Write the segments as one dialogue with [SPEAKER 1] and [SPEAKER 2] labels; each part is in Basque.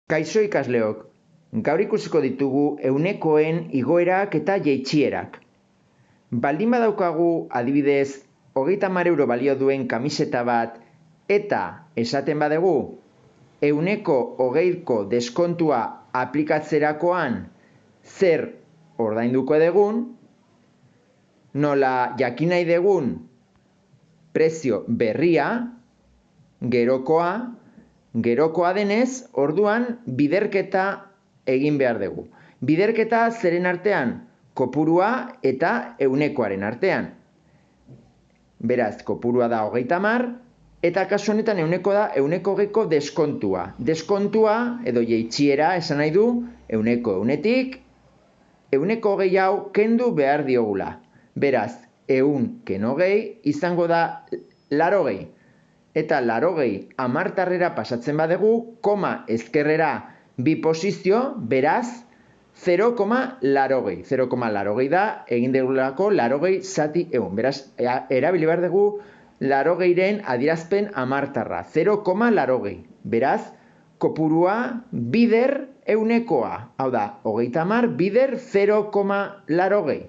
[SPEAKER 1] Kaixo ikasleok, gaur ikusiko ditugu ehunekoen igoerak eta jaitsierak. Baldin badaukagu adibidez 30 euro balio duen kamiseta bat eta esaten badegu ehuneko 20ko deskontua aplikatzerakoan zer ordainduko dugun, nola jakin nahi dugun prezio berria, gerokoa denez, orduan biderketa egin behar dugu. Biderketa zeren artean? Kopurua eta ehunekoaren artean. Beraz, kopurua da 30, eta kasu honetan ehuneko da ehuneko 20ko deskontua. Deskontua edo jaitsiera esan nahi du ehuneko 100tik ehuneko 20 hau kendu behar diogula. Beraz, 100 keno 20 izango da 80. Eta 80 hamartarrera pasatzen badegu, koma ezkerrera bi posizio, beraz 0,80. 0,80 da egin dugulako 80 zati egun. Beraz, erabili behar dugu 80ren adierazpen hamartarra. 0,80. Beraz, kopurua bider ehunekoa. Hau da, 30 bider 0,80.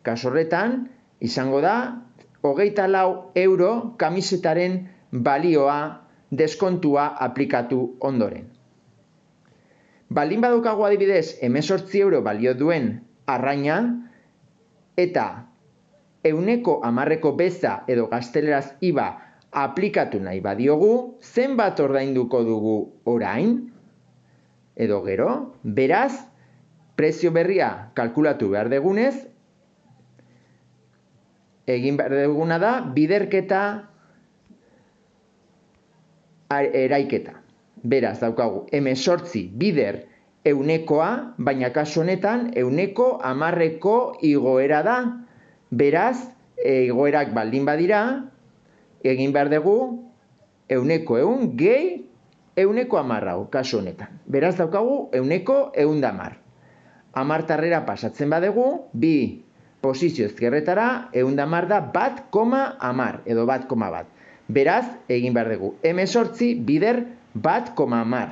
[SPEAKER 1] Kasu horretan, izango da 24 euro kamisetaren balioa deskontua aplikatu ondoren. Baldin badaukagu adibidez 18 euro balio duen arraina eta ehuneko 10ko beza edo gazteleraz IVA aplikatu nahi badiogu, zenbat ordainduko dugu orain edo gero? Beraz, prezio berria kalkulatu behar dugunez, egin behar duguna da biderketa eraiketa. Beraz, daukagu 18 bider ehunekoa, baina kasu honetan ehuneko 10ko igoera da. Beraz, igoerak baldin badira, egin behar dugu ehuneko 100 gehi ehuneko 10 hau, kasu honetan. Beraz, daukagu ehuneko 110. Hamartarrera pasatzen badegu, bi posizio ezkerretara, 110 da 1,10 edo 1,1. Beraz, egin behar dugu 18 bider 1,10.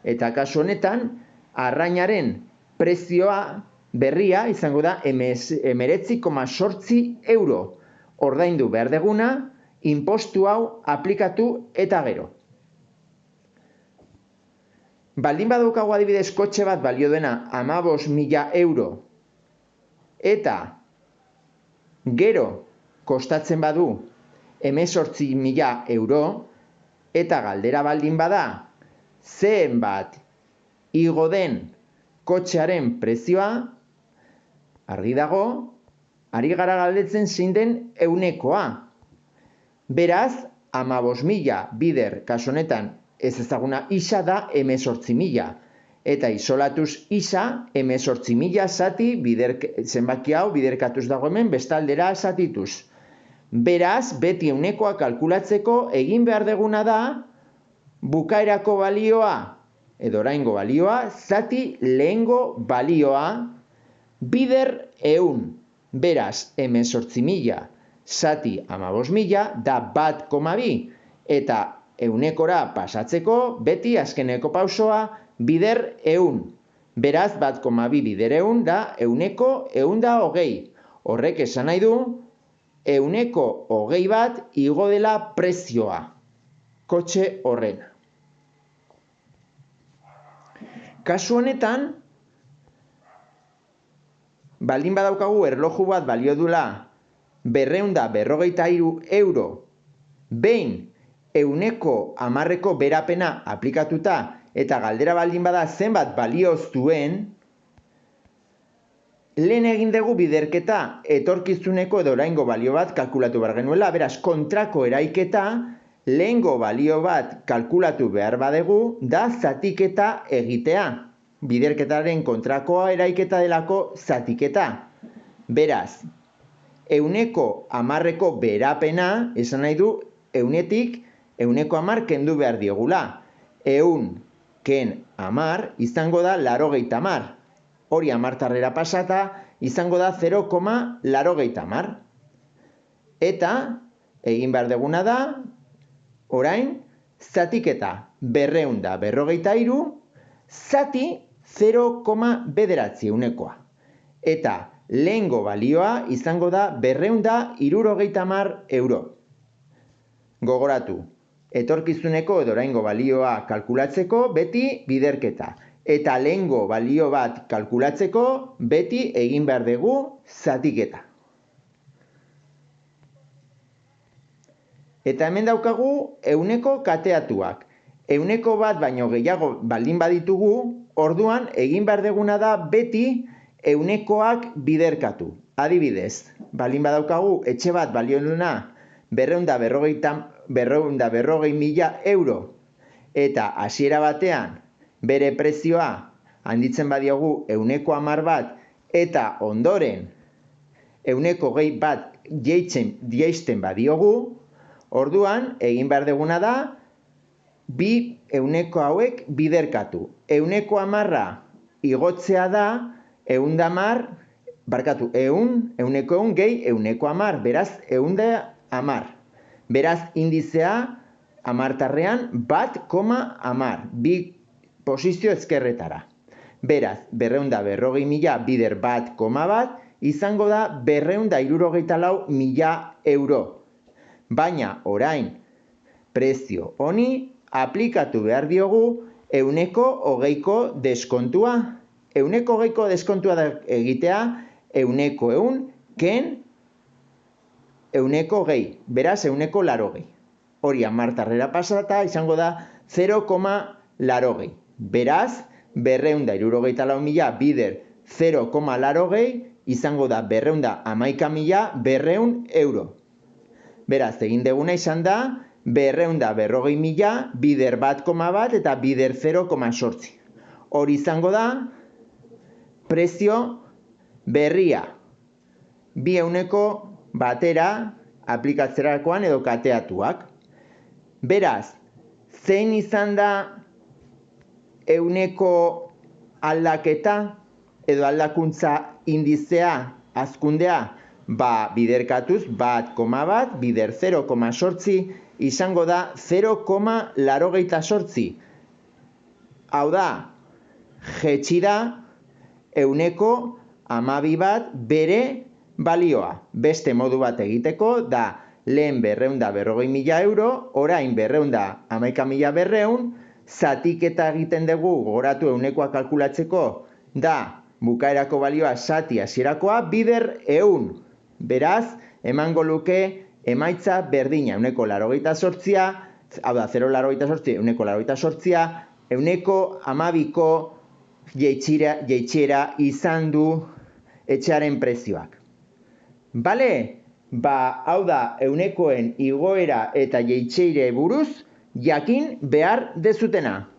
[SPEAKER 1] Eta kasu honetan, arrainaren prezioa berria izango da 19,8 euro. Ordaindu behar duguna, inpostu hau aplikatu eta gero. Baldin badaukagu adibidez kotxe bat balio duena 15.000 euro eta gero kostatzen badu 18.000 euro eta galdera baldin bada zenbat igo den kotxearen prezioa, argi dago, ari gara galdetzen zein den ehunekoa. Beraz, 15.000 bider kasu honetan ez ezaguna isa da 18.000. Eta isolatuz isa 18.000 zati zenbaki hau biderkatuz dago hemen bestaldera zatituz. Beraz, beti ehunekoa kalkulatzeko egin behar deguna da bukaerako balioa edo oraingo balioa zati lehengo balioa bider 100. Beraz, 18.000 zati 15.000 da 1,2 eta ehunekora pasatzeko beti azkeneko pausoa bider 100. Beraz, 1,2 bider 100 da ehuneko 120. Horrek esan nahi du ehuneko 20 bat igo dela prezioa kotxe horrena. Kasu honetan, baldin badaukagu erloju bat balio duela 253 euro behin ehuneko 10ko berapena aplikatuta eta galdera baldin bada zenbat balioz duen, lehen egin dugu biderketa etorkizuneko edo oraingo balio bat kalkulatu behar genuela, beraz kontrako eraiketa lehengo balio bat kalkulatu behar badegu da zatiketa egitea. Biderketaren kontrakoa eraiketa delako zatiketa. Beraz, ehuneko 10ko berapena esan nahi du ehunetik ehuneko 10 kendu behar diogula. 100 ken 10 izango da 80. Hori hamartarrera pasata izango da 0,80. Eta egin behar deguna da, orain, zatiketa 253 zati 0,9 eta lehengo balioa izango da 270 euro. Gogoratu, etorkizuneko edo oraingo balioa kalkulatzeko beti biderketa. Eta lehengo balio bat kalkulatzeko beti egin behar dugu zatiketa. Eta hemen daukagu ehuneko kateatuak. Ehuneko bat baino gehiago baldin baditugu, orduan egin behar duguna da beti ehunekoak biderkatu. Adibidez, baldin badaukagu etxe bat balio duena 240.000 euro eta hasiera batean bere prezioa handitzen badiogu ehuneko 10 bat eta ondoren ehuneko 20 bat jaisten badiogu, orduan egin behar duguna da bi ehuneko hauek biderkatu. Ehuneko 10 igotzea da ehuneko 100 gehi ehuneko 10, beraz 110. Beraz indizea hamartarrean 1,10, bi posizio ezkerretara. Beraz, 240.000 bider 1,1 izango da 264.000 euro. Baina orain prezio honi aplikatu behar diogu ehuneko 20ko deskontua. Ehuneko 20ko deskontua da egitea ehuneko 100 ken ehuneko 20, beraz ehuneko 80. Hori hamartarrera pasata izango da 0,80. Beraz, 264.000 bider 0,80 izango da 211.200 euro. Beraz, egin duguna izan da 240.000 bider 1,1 eta bider 0,8. Hori izango da prezio berria. Bi ehuneko batera aplikatzerakoan edo kateatuak. Beraz, zein izan da ehuneko aldaketa edo aldakuntza indizea, hazkundea? Biderkatuz 1,1, bider 0,8 izango da 0,88. Hau da, jetxi da ehuneko 12 bat bere balioa. Beste modu bat egiteko da lehen 240.000 euro, orain 211.200, zatiketa egiten dugu, gogoratu ehunekoa kalkulatzeko, da bukaerako balioa zati hasierakoa bider 100. Beraz, emango luke emaitza berdina, ehuneko 88, hau da, 0,88, ehuneko 88, ehuneko 12ko jeitsiera izan du etxearen prezioak. Bale? Hau da, ehunekoen igoera eta jeitsiera buruz jakin behar dezutena.